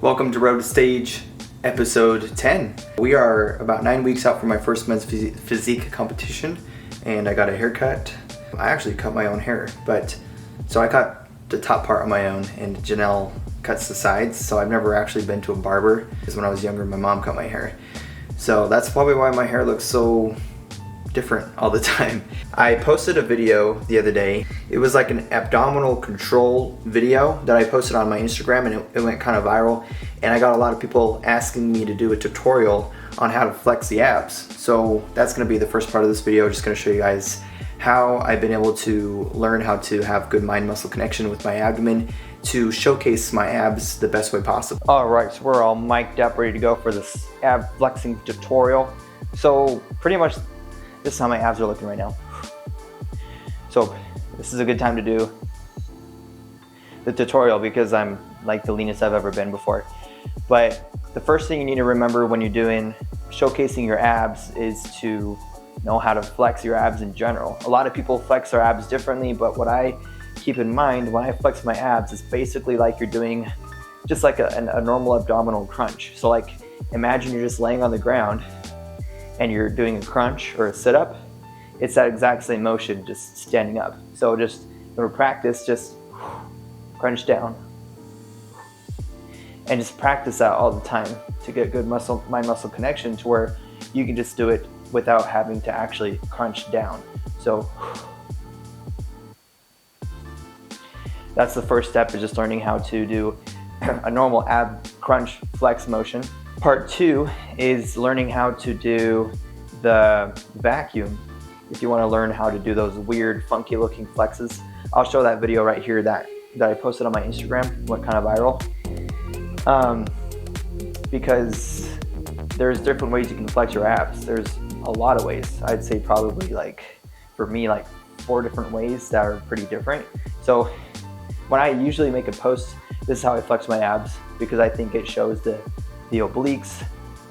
Welcome to Road to Stage episode 10. We are about 9 weeks out from my first men's physique competition, and I got a haircut. I actually cut my own hair, so I cut the top part on my own, and Janelle cuts the sides. So I've never actually been to a barber, because when I was younger, my mom cut my hair. So that's probably why my hair looks so different all the time. I posted a video the other day. It was like an abdominal control video that I posted on my Instagram, and it went kind of viral, and I got a lot of people asking me to do a tutorial on how to flex the abs. So that's going to be the first part of this video. Just going to show you guys how I've been able to learn how to have good mind-muscle connection with my abdomen to showcase my abs the best way possible. Alright, so we're all mic'd up, ready to go for this ab flexing tutorial. So pretty much this is how my abs are looking right now. So this is a good time to do the tutorial because I'm like the leanest I've ever been before. But the first thing you need to remember when you're doing showcasing your abs is to know how to flex your abs in general. A lot of people flex their abs differently, but what I keep in mind when I flex my abs is basically like you're doing just like a normal abdominal crunch. So like imagine you're just laying on the ground and you're doing a crunch or a sit-up. It's that exact same motion, just standing up. So just when we practice, just crunch down. And just practice that all the time to get good mind-muscle connection to where you can just do it without having to actually crunch down. So that's the first step, is just learning how to do a normal ab crunch flex motion. Part 2 is learning how to do the vacuum. If you want to learn how to do those weird, funky looking flexes, I'll show that video right here that I posted on my Instagram, went kind of viral. Because there's different ways you can flex your abs. There's a lot of ways. I'd say probably for me, 4 different ways that are pretty different. So when I usually make a post, this is how I flex my abs, because I think it shows the obliques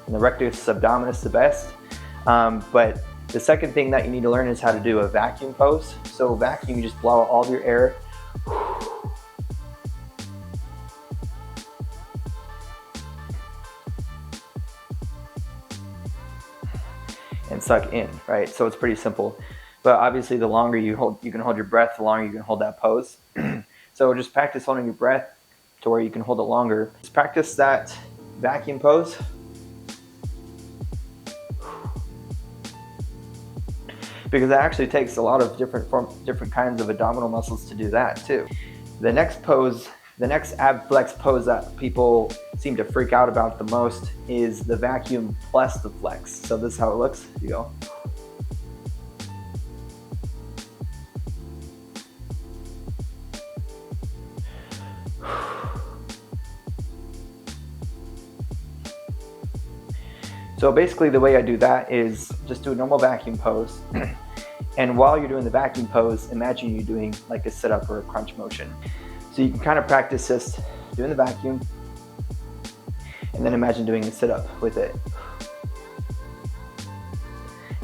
and the rectus abdominis the best. But the second thing that you need to learn is how to do a vacuum pose. So vacuum, you just blow out all of your air. And suck in, right? So it's pretty simple. But obviously the longer you can hold your breath, the longer you can hold that pose. So just practice holding your breath to where you can hold it longer. Just practice that vacuum pose. Because it actually takes a lot of different kinds of abdominal muscles to do that too. The next pose, the next ab flex pose that people seem to freak out about the most is the vacuum plus the flex. So this is how it looks. You go. So basically the way I do that is just do a normal vacuum pose. And while you're doing the vacuum pose, imagine you're doing like a sit-up or a crunch motion. So you can kind of practice just doing the vacuum and then imagine doing a sit-up with it.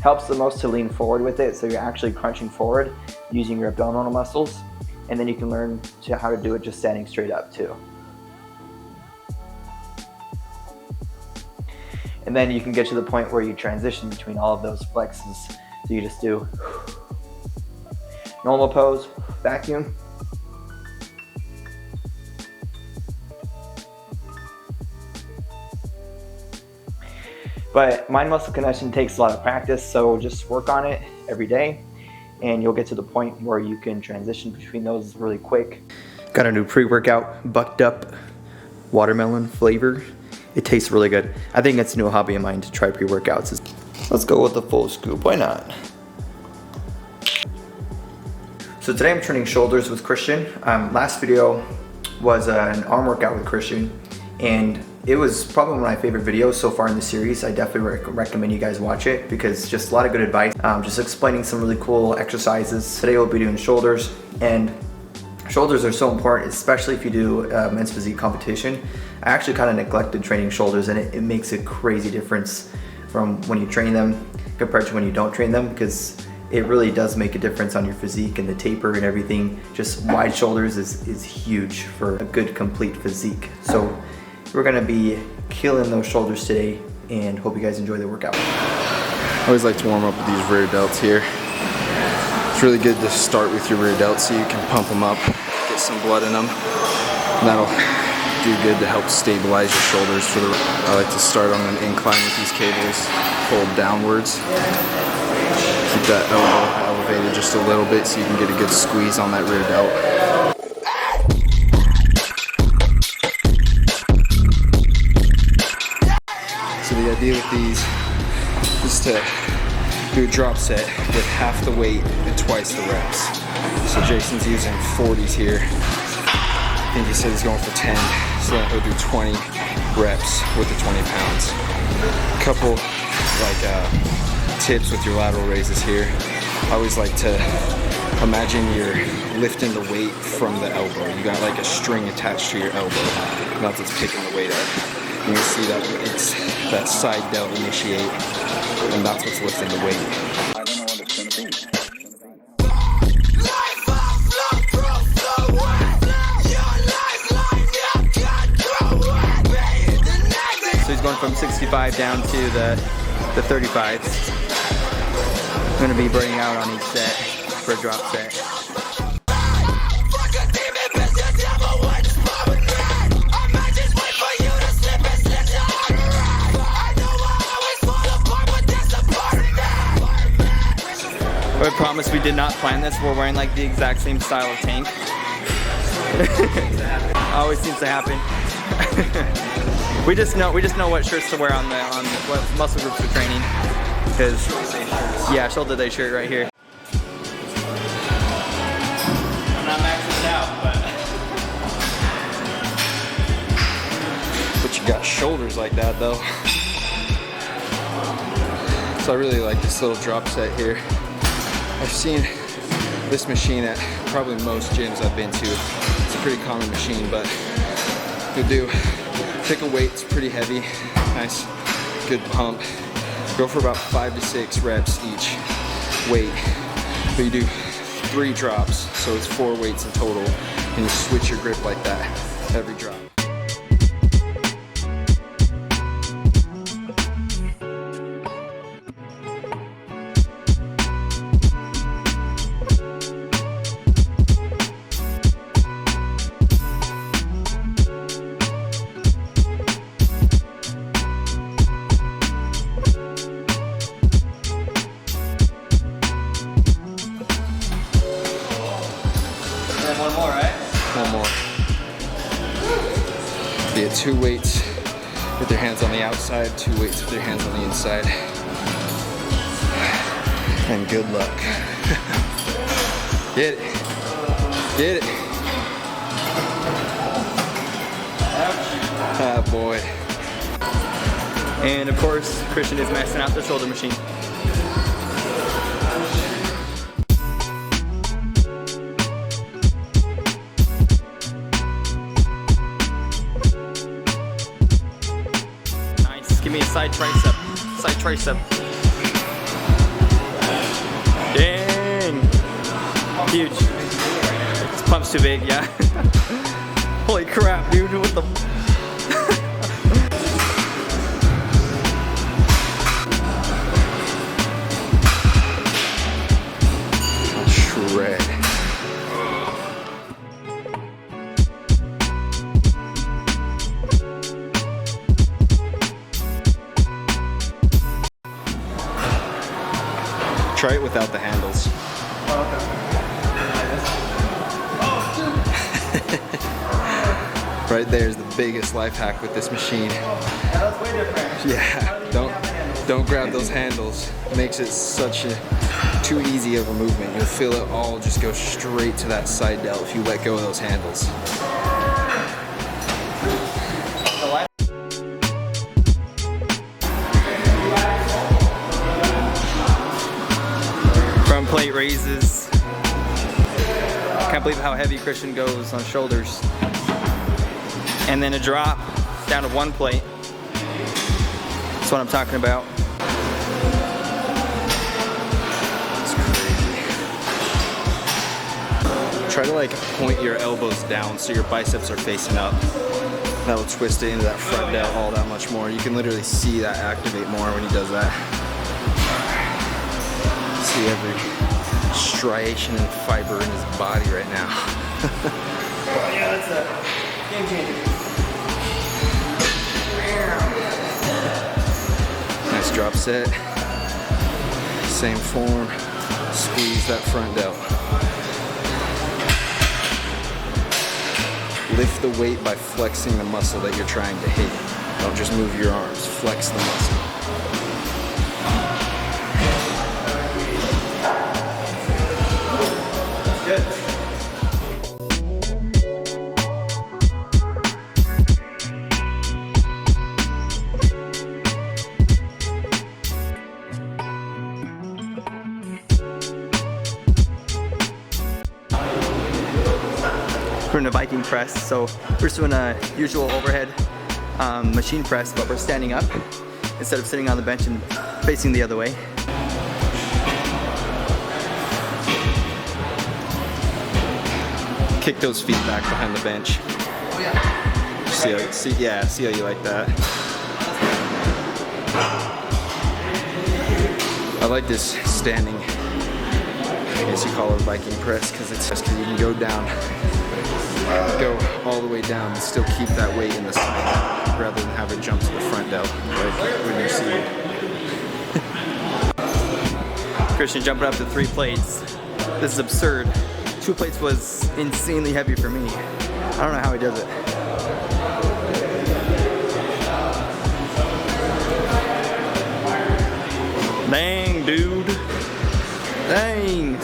Helps the most to lean forward with it, so you're actually crunching forward using your abdominal muscles, and then you can learn how to do it just standing straight up too. And then you can get to the point where you transition between all of those flexes. So you just do normal pose, vacuum, but mind muscle connection takes a lot of practice, so just work on it every day and you'll get to the point where you can transition between those really quick. Got a new pre-workout, Bucked Up watermelon flavor. It tastes really good. I think it's a new hobby of mine to try pre-workouts. Let's go with the full scoop, why not? So today I'm training shoulders with Christian. Last video was an arm workout with Christian, and it was probably one of my favorite videos so far in the series. I definitely recommend you guys watch it because just a lot of good advice. Just explaining some really cool exercises. Today we'll be doing shoulders, and shoulders are so important, especially if you do men's physique competition. I actually kind of neglected training shoulders, and it makes a crazy difference from when you train them compared to when you don't train them, because it really does make a difference on your physique and the taper and everything. Just wide shoulders is huge for a good complete physique. So we're gonna be killing those shoulders today, and hope you guys enjoy the workout. I always like to warm up with these rear delts here. It's really good to start with your rear delts so you can pump them up, get some blood in them. And that'll do good to help stabilize your shoulders. I like to start on an incline with these cables, fold downwards. Keep that elbow elevated just a little bit so you can get a good squeeze on that rear delt. So the idea with these is to do a drop set with half the weight and twice the reps. So Jason's using 40s here. I think he said he's going for 10, so then he'll do 20 reps with the 20 pounds. A couple tips with your lateral raises here. I always like to imagine you're lifting the weight from the elbow. You got like a string attached to your elbow, and that's what's picking the weight up. You can see that it's that side delt initiate, and that's what's lifting the weight. I don't know what it's gonna be. So he's going from 65 down to the 35s. I'm gonna be burning out on each set for a drop set. I promise we did not plan this. We're wearing like the exact same style of tank. Always seems to happen. we just know what shirts to wear on what muscle groups we're training. Because yeah, shoulder day shirt right here. I'm not maxing it out, But you got shoulders like that though. So I really like this little drop set here. I've seen this machine at probably most gyms I've been to. It's a pretty common machine, but you'll pick a weight, it's pretty heavy, nice, good pump. Go for about 5 to 6 reps each weight, but you do 3 drops, so it's 4 weights in total, and you switch your grip like that every drop. one more, right? One more. So you have 2 weights with your hands on the outside, 2 weights with your hands on the inside. And good luck. Get it. Get it. Ah, boy. And of course, Christian is maxing out the shoulder machine. Give me a side tricep. Side tricep. Dang. Huge. This pump's too big, yeah. Holy crap, dude. What the? Shred. Try it without the handles. Right there is the biggest life hack with this machine. That's way different. Yeah, don't grab those handles. It makes it such a too easy of a movement. You'll feel it all just go straight to that side delt if you let go of those handles. Front plate raises. Can't believe how heavy Christian goes on shoulders. And then a drop down to 1 plate. That's what I'm talking about. It's crazy. Try to like point your elbows down so your biceps are facing up. that'll twist it into that front delt all that much more. You can literally see that activate more when he does that. See every striation and fiber in his body right now. Oh, yeah, that's a game changer. Nice drop set. Same form. Squeeze that front delt. Lift the weight by flexing the muscle that you're trying to hit. Don't just move your arms. Flex the muscle. Good. We're in a Viking press, so we're just doing a usual overhead machine press, but we're standing up instead of sitting on the bench and facing the other way. Kick those feet back behind the bench. Oh yeah. See how you like that. I like this standing, I guess you call it a Viking press, because it's just because you can go down, go all the way down and still keep that weight in the side rather than have it jump to the front delt like when you're seated. Christian jumping up to 3 plates. This is absurd. 2 plates was insanely heavy for me. I don't know how he does it. Dang, dude. Dang.